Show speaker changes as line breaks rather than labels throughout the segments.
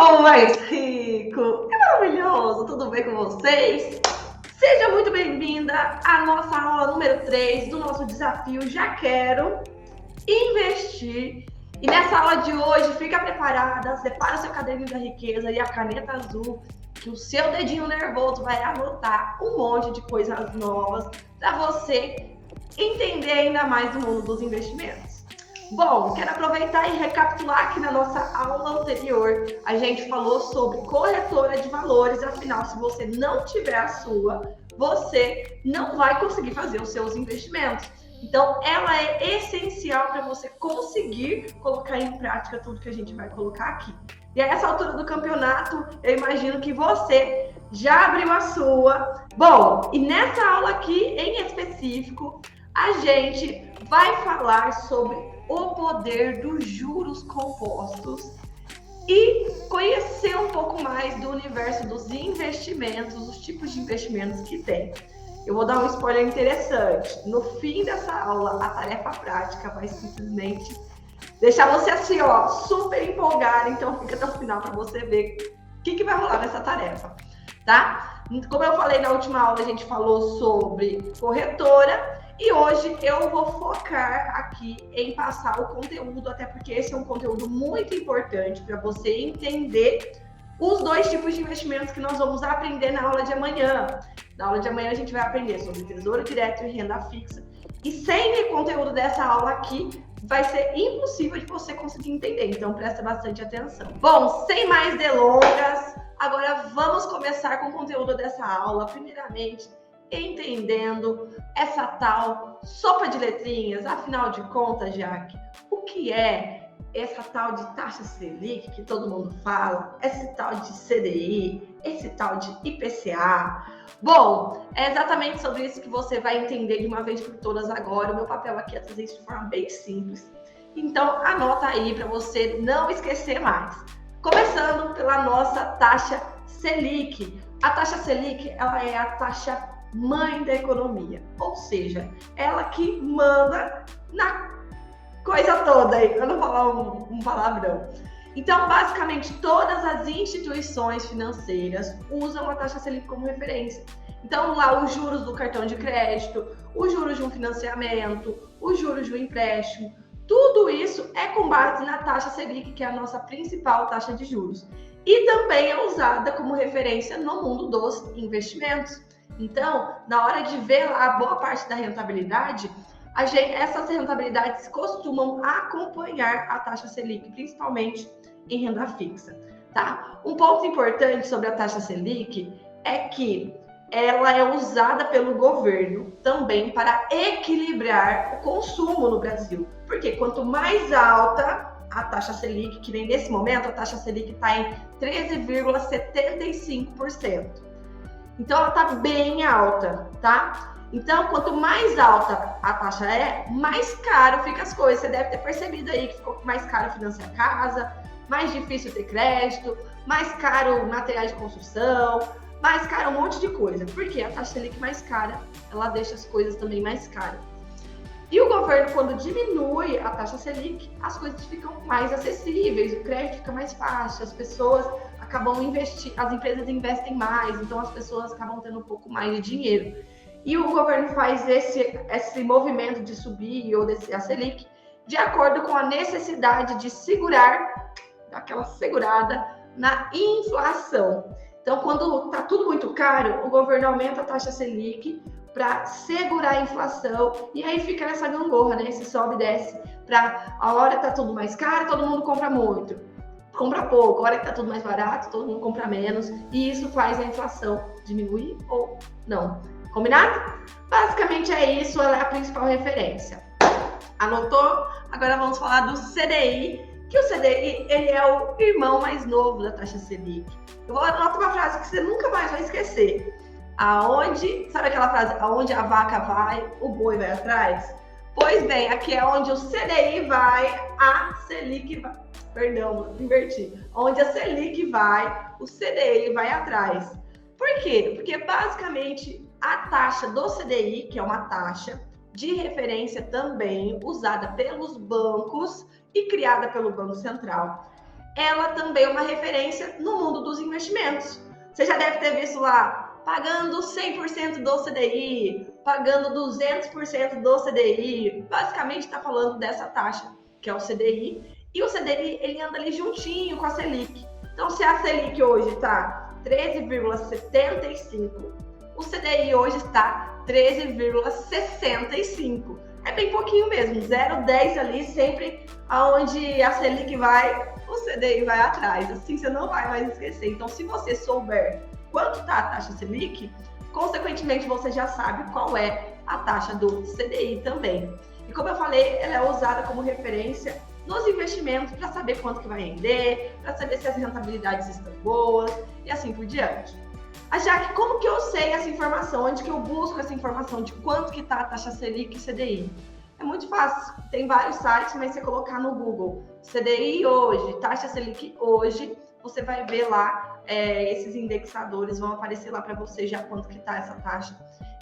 povo mais rico e maravilhoso, tudo bem com vocês? Seja muito bem-vinda à nossa aula número 3 do nosso desafio Já Quero Investir. E nessa aula de hoje, fica preparada, separa o seu caderninho da riqueza e a caneta azul, que o seu dedinho nervoso vai anotar um monte de coisas novas para você entender ainda mais do mundo dos investimentos. Bom, quero aproveitar e recapitular que na nossa aula anterior a gente falou sobre corretora de valores, afinal, se você não tiver a sua, você não vai conseguir fazer os seus investimentos. Então, ela é essencial para você conseguir colocar em prática tudo que a gente vai colocar aqui. E a essa altura do campeonato, eu imagino que você já abriu a sua. Bom, e nessa aula aqui, em específico, a gente vai falar sobre o poder dos juros compostos e conhecer um pouco mais do universo dos investimentos, os tipos de investimentos que tem. Eu vou dar um spoiler interessante. No fim dessa aula, a tarefa prática vai simplesmente deixar você assim, ó, super empolgado. Então fica até o final para você ver o que vai rolar nessa tarefa, tá? Como eu falei na última aula, a gente falou sobre corretora. E hoje eu vou focar aqui em passar o conteúdo, até porque esse é um conteúdo muito importante para você entender os dois tipos de investimentos que nós vamos aprender na aula de amanhã. Na aula de amanhã a gente vai aprender sobre tesouro direto e renda fixa. E sem o conteúdo dessa aula aqui, vai ser impossível de você conseguir entender. Então presta bastante atenção. Bom, sem mais delongas, agora vamos começar com o conteúdo dessa aula. Primeiramente, entendendo essa tal sopa de letrinhas. Afinal de contas, Jaque, o que é essa tal de taxa Selic que todo mundo fala, esse tal de CDI, esse tal de IPCA? Bom, é exatamente sobre isso que você vai entender de uma vez por todas agora. O meu papel aqui é trazer isso de forma bem simples. Então, anota aí para você não esquecer mais. Começando pela nossa taxa Selic. A taxa Selic, ela é a taxa mãe da economia, ou seja, ela que manda na coisa toda aí, para não falar um palavrão. Então, basicamente, todas as instituições financeiras usam a taxa Selic como referência. Então, lá os juros do cartão de crédito, os juros de um financiamento, os juros de um empréstimo, tudo isso é com base na taxa Selic, que é a nossa principal taxa de juros. E também é usada como referência no mundo dos investimentos. Então, na hora de ver lá a boa parte da rentabilidade, essas rentabilidades costumam acompanhar a taxa Selic, principalmente em renda fixa, tá? Um ponto importante sobre a taxa Selic é que ela é usada pelo governo também para equilibrar o consumo no Brasil. Porque quanto mais alta a taxa Selic, que nem nesse momento a taxa Selic está em 13,75%. Então, ela está bem alta, tá? Então, quanto mais alta a taxa é, mais caro fica as coisas. Você deve ter percebido aí que ficou mais caro financiar casa, mais difícil ter crédito, mais caro materiais de construção, mais caro um monte de coisa. Porque a taxa Selic mais cara, ela deixa as coisas também mais caras. E o governo, quando diminui a taxa Selic, as coisas ficam mais acessíveis, o crédito fica mais fácil, as pessoas acabam investindo, as empresas investem mais, então as pessoas acabam tendo um pouco mais de dinheiro. E o governo faz esse movimento de subir ou descer a Selic de acordo com a necessidade de segurar, aquela segurada na inflação. Então, quando está tudo muito caro, o governo aumenta a taxa Selic para segurar a inflação, e aí fica nessa gangorra, né? Esse sobe e desce, para a hora que tá tudo mais caro, todo mundo compra muito, compra pouco, a hora que tá tudo mais barato, todo mundo compra menos, e isso faz a inflação diminuir ou não. Combinado? Basicamente é isso, ela é a principal referência. Anotou? Agora vamos falar do CDI, que o CDI ele é o irmão mais novo da taxa Selic. Eu vou anotar uma frase que você nunca mais vai esquecer. Sabe aquela frase, aonde a vaca vai, o boi vai atrás? Pois bem, aqui é onde o CDI vai, a Selic vai, perdão, inverti. Onde a Selic vai, o CDI vai atrás. Por quê? Porque basicamente a taxa do CDI, que é uma taxa de referência também usada pelos bancos e criada pelo Banco Central, ela também é uma referência no mundo dos investimentos. Você já deve ter visto lá, pagando 100% do CDI, pagando 200% do CDI. Basicamente está falando dessa taxa, que é o CDI. E o CDI, ele anda ali juntinho com a Selic. Então, se a Selic hoje está 13,75, o CDI hoje está 13,65. É bem pouquinho mesmo, 0,10 ali, sempre aonde a Selic vai, o CDI vai atrás. Assim você não vai mais esquecer. Então, se você souber quanto está a taxa Selic, consequentemente você já sabe qual é a taxa do CDI também. E como eu falei, ela é usada como referência nos investimentos para saber quanto que vai render, para saber se as rentabilidades estão boas e assim por diante. A Jaque, como que eu sei essa informação? Onde que eu busco essa informação de quanto que está a taxa Selic e CDI? É muito fácil, tem vários sites, mas você colocar no Google CDI hoje, taxa Selic hoje, você vai ver lá, esses indexadores vão aparecer lá para você já quanto que está essa taxa.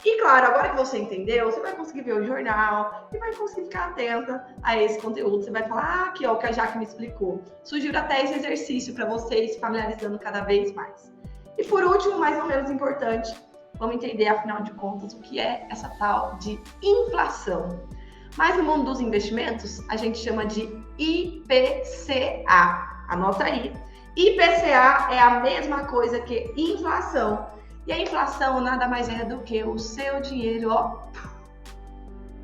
E claro, agora que você entendeu, você vai conseguir ver o jornal e vai conseguir ficar atenta a esse conteúdo. Você vai falar, aqui ó, o que a Jaque me explicou. Sugiro até esse exercício para vocês se familiarizando cada vez mais. E por último, mais ou menos importante, vamos entender, afinal de contas, o que é essa tal de inflação. Mas no mundo dos investimentos, a gente chama de IPCA. Anota aí. IPCA é a mesma coisa que inflação. E a inflação nada mais é do que o seu dinheiro, ó,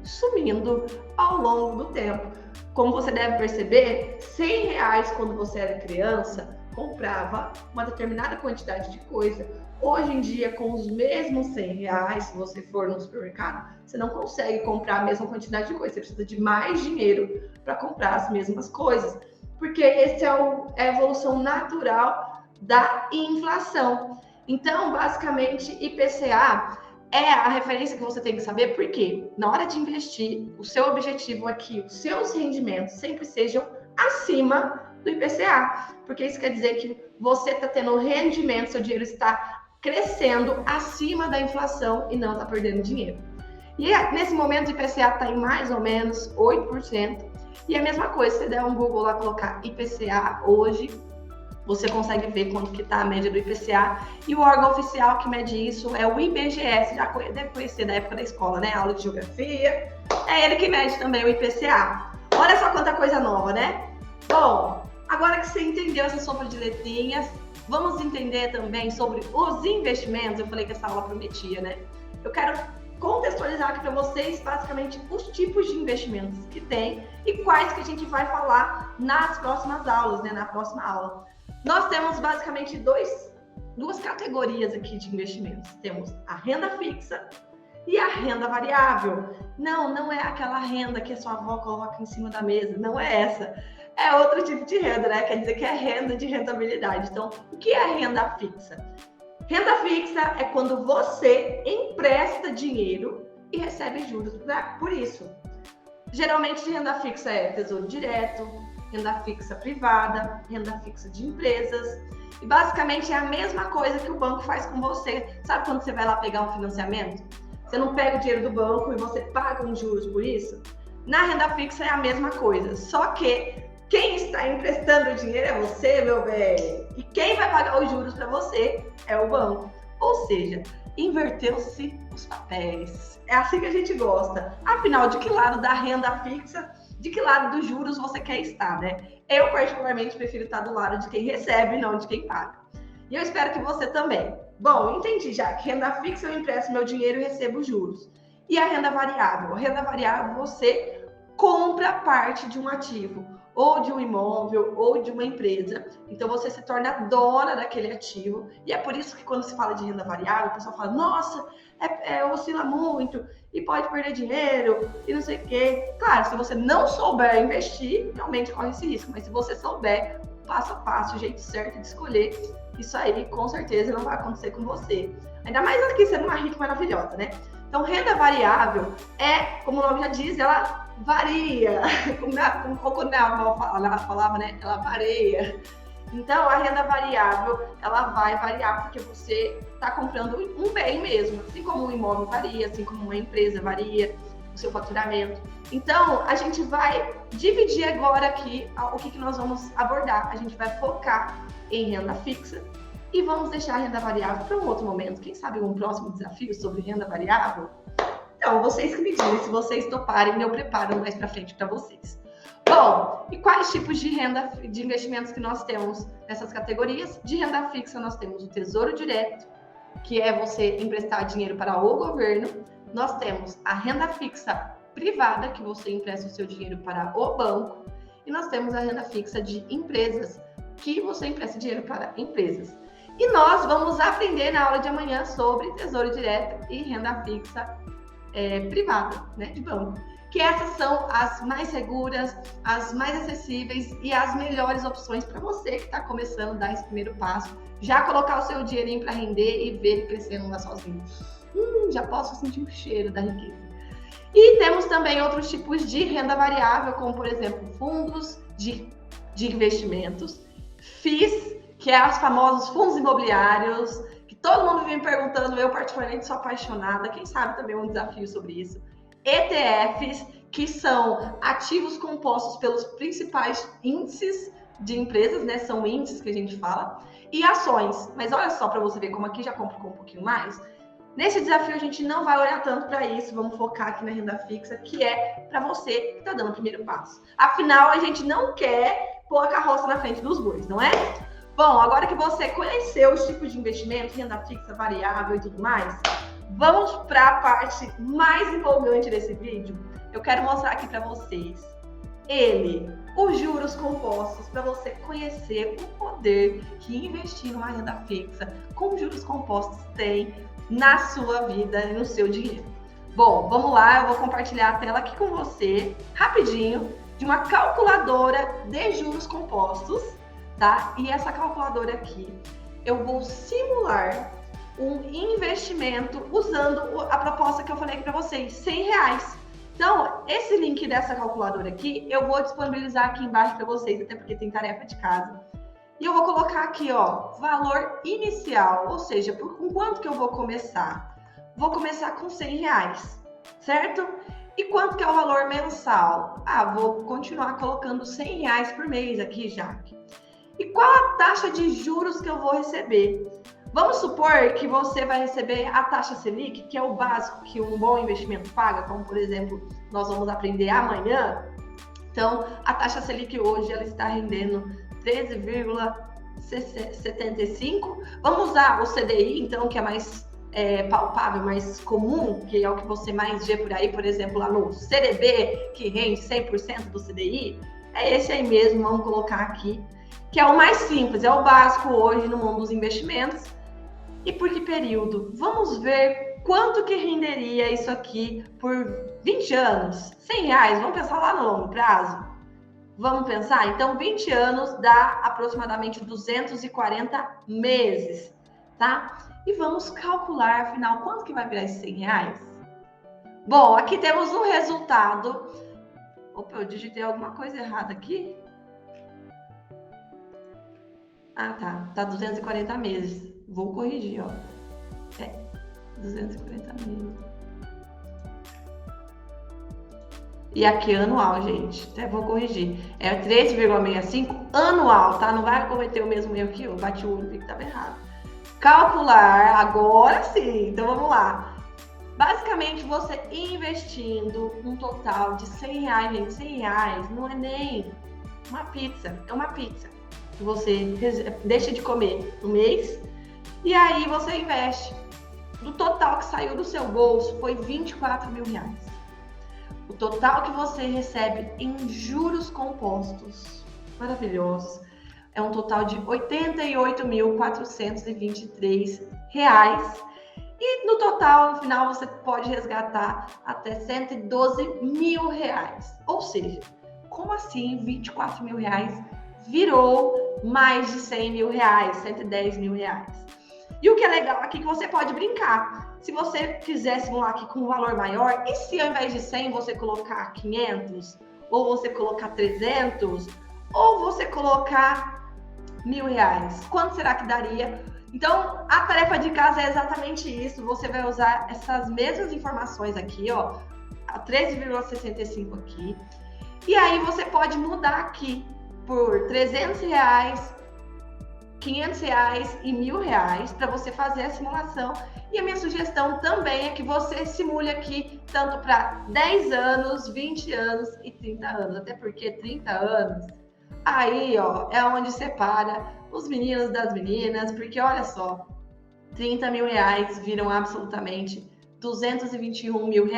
sumindo ao longo do tempo. Como você deve perceber, R$100 quando você era criança, comprava uma determinada quantidade de coisa. Hoje em dia, com os mesmos R$100, se você for no supermercado, você não consegue comprar a mesma quantidade de coisa. Você precisa de mais dinheiro para comprar as mesmas coisas. Porque essa é a evolução natural da inflação. Então, basicamente, IPCA é a referência que você tem que saber, porque na hora de investir, o seu objetivo é que os seus rendimentos sempre sejam acima do IPCA, porque isso quer dizer que você está tendo rendimento, seu dinheiro está crescendo acima da inflação e não está perdendo dinheiro. E nesse momento o IPCA está em mais ou menos 8%, e a mesma coisa, se você der um Google lá, colocar IPCA hoje, você consegue ver quanto que está a média do IPCA, e o órgão oficial que mede isso é o IBGE, você já deve conhecer da época da escola, né? Aula de geografia, é ele que mede também o IPCA. Olha só quanta coisa nova, né? Bom, agora que você entendeu essa sopa de letrinhas, vamos entender também sobre os investimentos. Eu falei que essa aula prometia, né? Eu quero contextualizar aqui para vocês, basicamente, os tipos de investimentos que tem e quais que a gente vai falar nas próximas aulas, né? Na próxima aula. Nós temos basicamente duas categorias aqui de investimentos. Temos a renda fixa e a renda variável. Não é aquela renda que a sua avó coloca em cima da mesa, não é essa. É outro tipo de renda, né? Quer dizer que é renda de rentabilidade. Então, o que é renda fixa? Renda fixa é quando você empresta dinheiro e recebe juros por isso. Geralmente, renda fixa é tesouro direto, renda fixa privada, renda fixa de empresas. E basicamente é a mesma coisa que o banco faz com você. Sabe quando você vai lá pegar um financiamento? Você não pega o dinheiro do banco e você paga uns juros por isso? Na renda fixa é a mesma coisa, só que quem está emprestando o dinheiro é você, meu bem. E quem vai pagar os juros para você é o banco. Ou seja, inverteu-se os papéis. É assim que a gente gosta. Afinal, de que lado da renda fixa, de que lado dos juros você quer estar, né? Eu, particularmente, prefiro estar do lado de quem recebe, não de quem paga. E eu espero que você também. Bom, entendi já que renda fixa eu empresto meu dinheiro e recebo juros. E a renda variável? A renda variável você compra parte de um ativo, ou de um imóvel, ou de uma empresa. Então você se torna dona daquele ativo. E é por isso que quando se fala de renda variável, o pessoal fala, nossa, oscila muito e pode perder dinheiro e não sei o quê. Claro, se você não souber investir, realmente corre esse risco. Mas se você souber passo a passo, o jeito certo de escolher, isso aí com certeza não vai acontecer com você. Ainda mais aqui sendo uma rica maravilhosa, né? Então, renda variável como o nome já diz, ela varia. Como a avó falava, né? Ela varia. Então, a renda variável, ela vai variar porque você está comprando um bem mesmo. Assim como um imóvel varia, assim como uma empresa varia. o seu faturamento. Então, a gente vai dividir agora aqui o que nós vamos abordar. A gente vai focar em renda fixa e vamos deixar a renda variável para um outro momento. Quem sabe um próximo desafio sobre renda variável? Então, vocês que me dizem, se vocês toparem, eu preparo mais para frente para vocês. Bom, e quais tipos de renda de investimentos que nós temos nessas categorias? De renda fixa, nós temos o Tesouro Direto, que é você emprestar dinheiro para o governo. Nós temos a renda fixa privada, que você empresta o seu dinheiro para o banco. E nós temos a renda fixa de empresas, que você empresta dinheiro para empresas. E nós vamos aprender na aula de amanhã sobre Tesouro Direto e renda fixa privada, né, de banco. Que essas são as mais seguras, as mais acessíveis e as melhores opções para você que está começando a dar esse primeiro passo. Já colocar o seu dinheirinho para render e ver ele crescendo lá sozinho. Já posso sentir o cheiro da riqueza. E temos também outros tipos de renda variável, como por exemplo, fundos de investimentos, FIIs, que é os famosos fundos imobiliários, que todo mundo vem me perguntando, eu particularmente sou apaixonada, quem sabe também um desafio sobre isso. ETFs, que são ativos compostos pelos principais índices de empresas, né? São índices que a gente fala, e ações. Mas olha só para você ver como aqui já complicou um pouquinho mais. Nesse desafio a gente não vai olhar tanto para isso, vamos focar aqui na renda fixa, que é para você que está dando o primeiro passo. Afinal, a gente não quer pôr a carroça na frente dos bois, não é? Bom, agora que você conheceu os tipos de investimento, renda fixa, variável e tudo mais, vamos para a parte mais empolgante desse vídeo. Eu quero mostrar aqui para vocês os juros compostos, para você conhecer o poder que investir numa renda fixa com juros compostos tem na sua vida e no seu dinheiro. Bom, vamos lá, eu vou compartilhar a tela aqui com você, rapidinho, de uma calculadora de juros compostos, tá? E essa calculadora aqui, eu vou simular um investimento usando a proposta que eu falei aqui para vocês, R$100. Então, esse link dessa calculadora aqui, eu vou disponibilizar aqui embaixo para vocês, até porque tem tarefa de casa. E eu vou colocar aqui, ó, valor inicial, ou seja, com quanto que eu vou começar? Vou começar com R$100, certo? E quanto que é o valor mensal? Vou continuar colocando R$100 por mês aqui, Jaque. E qual a taxa de juros que eu vou receber? Vamos supor que você vai receber a taxa Selic, que é o básico que um bom investimento paga, como por exemplo, nós vamos aprender amanhã. Então, a taxa Selic hoje ela está rendendo 13,75. Vamos usar o CDI, então, que é mais palpável, mais comum, que é o que você mais vê por aí, por exemplo, lá no CDB, que rende 100% do CDI. É esse aí mesmo, vamos colocar aqui, que é o mais simples, é o básico hoje no mundo dos investimentos. E por que período? Vamos ver quanto que renderia isso aqui por 20 anos. R$100, vamos pensar lá no longo prazo? Vamos pensar? Então, 20 anos dá aproximadamente 240 meses, tá? E vamos calcular, afinal, quanto que vai virar esses R$100? Bom, aqui temos um resultado. Opa, eu digitei alguma coisa errada aqui. Tá 240 meses. Vou corrigir, ó. 240 meses. E aqui anual, gente. Até vou corrigir. É 13,65 anual, tá? Não vai cometer o mesmo erro que eu. Bati o olho e vi que estava errado. Calcular, agora sim. Então vamos lá. Basicamente, você investindo um total de R$100, gente. R$100 não é nem uma pizza. É uma pizza que você deixa de comer no mês. E aí você investe. Do total que saiu do seu bolso foi R$24 mil. O total que você recebe em juros compostos, maravilhosos, é um total de R$88.423. E no total, no final, você pode resgatar até R$112 mil. Ou seja, como assim R$24 mil virou mais de R$100 mil, R$110 mil? E o que é legal aqui é que você pode brincar. Se você quiser simular aqui com um valor maior, e se ao invés de 100 você colocar 500, ou você colocar 300, ou você colocar R$1.000, quanto será que daria? Então, a tarefa de casa é exatamente isso. Você vai usar essas mesmas informações aqui, ó. 13,65 aqui. E aí você pode mudar aqui por R$300, R$500 e R$1.000 para você fazer a simulação. E a minha sugestão também é que você simule aqui tanto para 10 anos, 20 anos e 30 anos. Até porque 30 anos, aí ó, é onde separa os meninos das meninas. Porque olha só, R$30 mil viram absolutamente R$221 mil.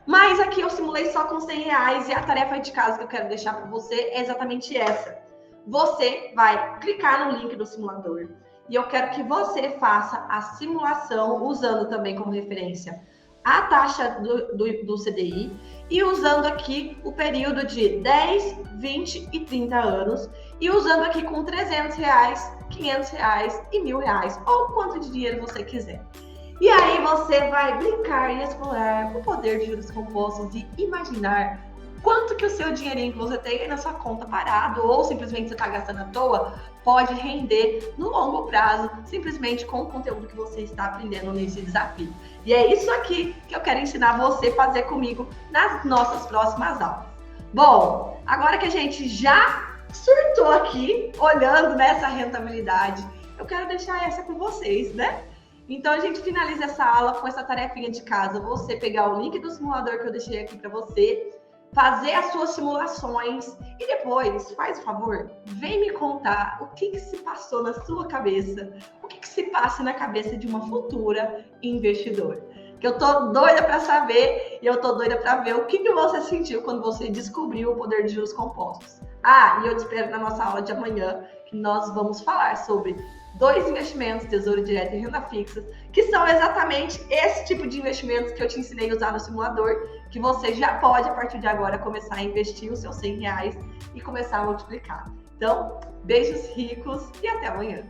Mas aqui eu simulei só com R$100 e a tarefa de casa que eu quero deixar para você é exatamente essa. Você vai clicar no link do simulador e eu quero que você faça a simulação usando também como referência a taxa do CDI e usando aqui o período de 10, 20 e 30 anos e usando aqui com R$300, R$500 e R$1.000 ou quanto de dinheiro você quiser. E aí você vai brincar e explorar o poder de juros compostos e imaginar quanto que o seu dinheirinho que você tem aí na sua conta parado ou simplesmente você está gastando à toa pode render no longo prazo, simplesmente com o conteúdo que você está aprendendo nesse desafio. E é isso aqui que eu quero ensinar você a fazer comigo nas nossas próximas aulas. Bom, agora que a gente já surtou aqui, olhando nessa rentabilidade, eu quero deixar essa com vocês, né? Então a gente finaliza essa aula com essa tarefinha de casa, você pegar o link do simulador que eu deixei aqui para você, fazer as suas simulações e depois, faz o favor, vem me contar o que se passou na sua cabeça, o que se passa na cabeça de uma futura investidora. Que eu tô doida para saber e eu tô doida para ver o que você sentiu quando você descobriu o poder de juros compostos. Ah, e eu te espero na nossa aula de amanhã, que nós vamos falar sobre 2 investimentos, tesouro direto e renda fixa, que são exatamente esse tipo de investimentos que eu te ensinei a usar no simulador, que você já pode, a partir de agora, começar a investir os seus R$100 e começar a multiplicar. Então, beijos ricos e até amanhã!